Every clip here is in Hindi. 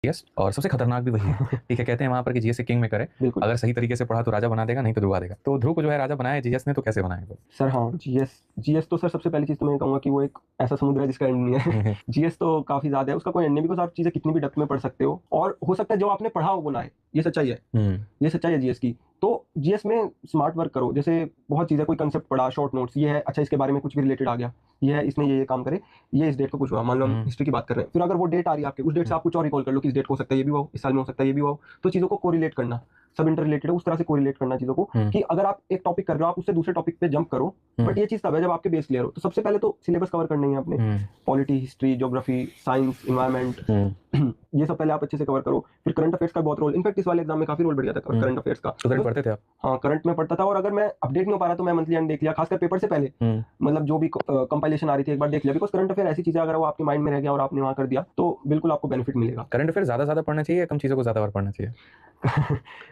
जीएस, और सबसे खतरनाक भी वही है। ठीक है, कहते हैं वहां पर कि जीएस से किंग में करे, अगर सही तरीके से पढ़ा तो राजा बना देगा, नहीं तो डुबा देगा। तो ध्रुव को जो है राजा बनाया जीएस ने, तो कैसे बनाया वो? सर हाँ, जीएस जीएस तो सर सबसे पहली चीज तो मैं कहूंगा कि वो एक ऐसा समुद्र है जिसका एंड नहीं है। जीएस तो काफी ज्यादा है, उसका कोई एंड नहीं, बिकॉज आप चीजें कितनी भी डेप्थ में पढ़ सकते हो, और हो सकता है जो आपने पढ़ा हो वो ना आए, ये सच्चाई है। ये सच्चाई है जीएस की। तो जीएस में स्मार्ट वर्क करो, जैसे बहुत चीजें, कोई कंसेप्ट पढ़ा, शॉर्ट नोट्स, ये है अच्छा इसके बारे में कुछ भी रिलेटेड आ गया, ये है इसने ये काम करे, ये इस डेट को कुछ हुआ, मान लो हम हिस्ट्री की बात कर रहे हैं, फिर अगर वो डेट आ रही है आपके, उस डेट से आप कुछ और रिकॉल कर लो कि इस डेट को हो सकता है ये भी हो, इस साल में हो सकता है ये भी हो, तो चीजों को कोरिलेट करना, सब इंटर रिलेटेड है, उस तरह से कोरिलेट करना चीजों को, कि अगर आप एक टॉपिक कर रहे हो आप उससे दूसरे टॉपिक पे जंप करो, बट ये चीज तब है जब आपके बेस क्लियर हो। तो सबसे पहले तो सिलेबस कवर करना ही है आपने, polity, history, geography, science, environment, ये सब पहले आप अच्छे से कवर करो। फिर करंट अफेयर्स का बहुत रोल, इनफैक्ट इस वाले एग्जाम में काफी रोल बढ़ गया था करंट अफेयर्स का। तो करंट पढ़ते थे आप? हाँ, करंट में पढ़ता था, और अगर मैं अपडेट नहीं हो पा रहा तो मैं मंथली एंड देख लिया, खासकर पेपर से पहले, मतलब जो भी कंपाइलेशन आ रही थी एक बार देख लिया, बिकॉज करंट अफेयर ऐसी चीज है अगर वो आपके माइंड में रह गया और आपने वहां कर दिया तो बिल्कुल आपको बेनिफिट मिलेगा। करंट अफेयर ज्यादा पढ़ना चाहिए या कम चीजों को ज्यादा बार पढ़ना चाहिए?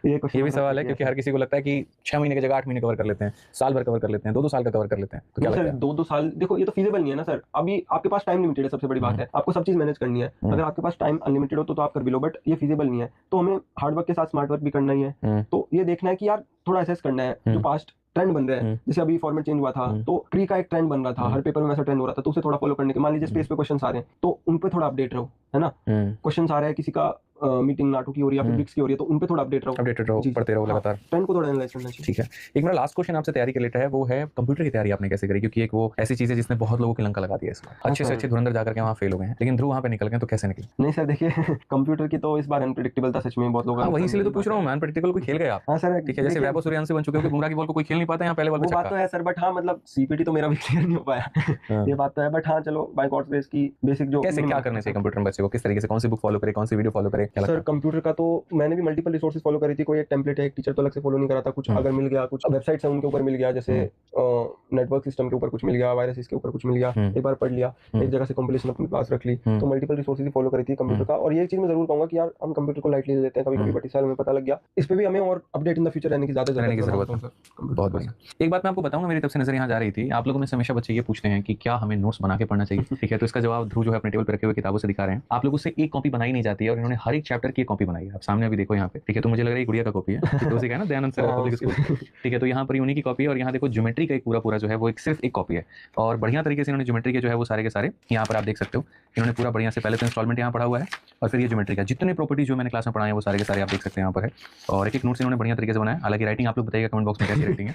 ये भी सवाल है, क्योंकि हर किसी को लगता है कि 6 महीने की जगह 8 महीने कवर कर लेते हैं, साल भर कवर कर लेते हैं, 2-2 साल का कवर कर लेते हैं, तो क्या लगता है? 2-2 साल देखो, ये तो फीजिबल नहीं है ना सर। अभी आपके पास टाइम लिमिटेड है, सबसे बड़ी बात है, आपको सब चीज मैनेज करनी है। अगर आपके पास टाइम अनलिमिटेड हो तो आप कर भी लो, बट ये फीजिबल नहीं है। तो हमें हार्ड वर्क के साथ स्मार्ट वर्क भी करना ही है। तो ये देखना है कि यार थोड़ा असेस करना है जो पास्ट ट्रेंड बन रहे हैं, जैसे अभी फॉर्मेट चेंज हुआ था तो ट्री का एक ट्रेंड बन रहा था, हर पेपर में वैसा ट्रेंड हो रहा था, तो उसे थोड़ा फॉलो करने के, मान लीजिए स्पेस पे क्वेश्चंस आ रहे हैं तो उन पे थोड़ा अपडेट रहो, है ना। क्वेश्चंस आ रहे हैं किसी का मीटिंग नाटो की हो रही है या फिर ब्रिक्स की हो रही है, तो उन पे थोड़ा अपडेट रहो, पढ़ते रहो लगातार, ट्रेंड को थोड़ा एनालाइज करना चाहिए। ठीक है, एक मेरा लास्ट क्वेश्चन आपसे तैयारी के रिलेटेड है, वो है कंप्यूटर की तैयारी आपने कैसे करी? क्योंकि एक वो ऐसी चीज है जिसने बहुत लोगों की लंका लगा दी है इसमें, अच्छे से अच्छे धुरंधर जाकर के वहां फेल हो गए हैं, लेकिन ध्रुव वहां पे निकल गए, तो कैसे निकले? नहीं सर देखिए, कंप्यूटर की तो इस बार अनप्रेडिक्टेबल था सच में, बहुत लोग। वही इसलिए तो पूछ रहा हूँ मैं, अनप्रेडिक्टेबल कोई खेल गए आप? हाँ सर, ठीक है, जैसे वैभव सूर्यवंशी बन चुके हो कि बुमराह की बॉल को कोई खेल नहीं पाता, यहाँ पहले बॉल पे वो बात तो है सर, बट हाँ मतलब सीपीटी तो मेरा भी क्लियर नहीं हो पाया। ये बात तो है, बट हाँ चलो बाय गॉड्स ग्रेस की बेसिक जो कैसे क्या करने चाहिए कंप्यूटर में बच्चे को, किस तरीके से, कौन सी बुक फॉलो करे, कौन सी वीडियो फॉलो करे? सर कंप्यूटर का तो मैंने भी मल्टीपल रिसोर्सेज फॉलो करी थी, कोई एक टेम्पलेट है, एक टीचर तो अलग से फॉलो नहीं करा था, कुछ अगर मिल गया, कुछ वेबसाइट्स हैं उनके ऊपर मिल गया, जैसे नेटवर्क सिस्टम के ऊपर कुछ मिल गया, वायरसेस के ऊपर कुछ मिल गया, एक बार पढ़ लिया, एक जगह से कंप्लीशन अपने पास रख ली, तो मल्टीपल रिसोर्सेज फॉलो करी थी कंप्यूटर का। और ये चीज मैं जरूर कहूंगा कि यार हम कंप्यूटर को लाइटली ले लेते हैं कभी-कभी, बट इस साल हमें पता लग गया, इस पे भी हमें और अपडेट इन द फ्यूचर रहने की ज्यादा जरूरत है। बहुत बढ़िया। एक बात मैं आपको बताऊंगा, मेरी तरफ से नजर यहाँ जा रही थी, आप लोगों में से हमेशा बच्चे ये पूछते हैं कि क्या हमें नोट्स बना के पढ़ना चाहिए? ठीक है, तो इसका जवाब ध्रुव जो है अपने टेबल पर रखे हुए किताबों से दिखा रहे हैं। आप लोगों से एक कॉपी बनाई नहीं जाती है, और इन्होंने हर एक चैप्टर की एक कॉपी बनाई है, आप सामने अभी देखो यहाँ पे। ठीक है, तो मुझे लग रहा है गुड़िया का कॉपी है, तो उसी का ना, दयानंद सर पब्लिक स्कूल। ठीक है, तो यहाँ पर उन्हीं की कॉपी है, और यहाँ देखो ज्योमेट्री का एक पूरा जो है वो एक सिर्फ एक कॉपी है, और बढ़िया तरीके से इन्होंने ज्योमेट्री के जो है वो सारे के सारे यहाँ पर आप देख सकते हो, इन्होंने पूरा बढ़िया से पहले तो इंस्टॉलमेंट यहाँ पढ़ा हुआ है, और फिर ये ज्योमेट्री का जितने प्रॉपर्टी जो मैंने क्लास में पढ़ाए हैं वो सारे के सारे आप देख सकते हैं यहाँ पर है, और एक नोट्स इन्होंने बढ़िया तरीके से बनाया। हालांकि राइटिंग आप लोग बताइएगा कमेंट बॉक्स में कैसी राइटिंग है।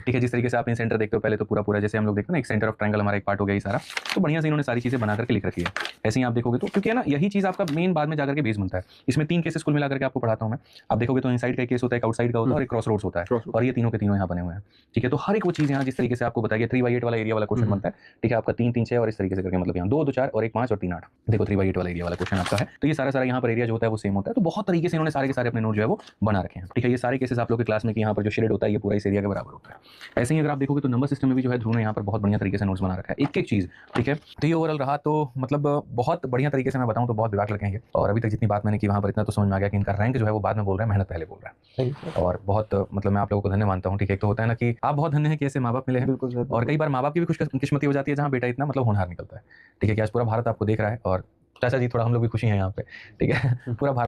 ठीक है, जिस तरीके से आपने सेंटर देखते हो पहले तो पूरा जैसे हम लोग देखते हैं ना, एक सेंटर ऑफ ट्रायंगल हमारा एक पार्ट हो गया ये सारा, तो बढ़िया से इन्होंने सारी चीजें बना करके लिख रखी है। ऐसे ही आप देखोगे तो, क्योंकि है ना यही चीज आपका मेन बाद में जाकर के बेस बनता है। इसमें 3 केसेस कुल मिला करके आपको पढ़ाता हूं मैं, आप देखोगे तो इनसाइड का केस होता है, एक आउटसाइड का होता है, और एक क्रॉस रोड्स होता है, और ये तीनों के तीनों यहाँ बने हुए हैं। ठीक है, तो हर एक वो चीज यहाँ जिस तरीके से आपको बताइए 3/8 वाला एरिया वाला क्वेश्चन बनता है। ठीक है, आपका 3 3 6 और इस तरीके से करके, मतलब यहाँ 2 2 4 और 1 5 और 3 8, देखो 3/8 वाला एरिया वाला क्वेश्चन आपका है। तो ये सारा यहाँ पर एरिया जो होता है वो सेम होता है, तो बहुत तरीके से इन्होंने सारे के सारे अपने नोट जो है वो बना रखे हैं। ठीक है, ये सारे केसेस आप लोग की क्लास में कि यहाँ पर जो शेडेड होता है ये पूरा इस एरिया के बराबर होता है। ऐसे ही अगर आप देखोगे तो नंबर सिस्टम में भी जो है ध्रुव ने यहाँ पर बहुत बढ़िया तरीके से नोट्स बना रखा है, एक चीज। ठीक है, तो ये ओवरऑल रहा, तो मतलब बहुत बढ़िया तरीके से मैं बताऊं तो बहुत विभाग लगे हैं, और अभी तक जितनी बात मैंने की वहां पर इतना तो समझ में आ गया कि इनका रैंक जो है वो बाद में बोल रहा है, मेहनत पहले बोल रहा है, और बहुत मतलब मैं आप लोगों को धन्य मानता हूँ। ठीक है, तो होता है ना कि आप बहुत धन्य हैं कि ऐसे माँ बाप मिले हैं, और कई बार माँ बाप की भी खुशकिस्मती हो जाती है जहाँ बेटा इतना मतलब होनहार निकलता है। ठीक है, कि आज पूरा भारत आपको देख रहा है, और चाचा जी थोड़ा हम लोग भी खुशी हैं यहाँ पे। ठीक है, पूरा भारत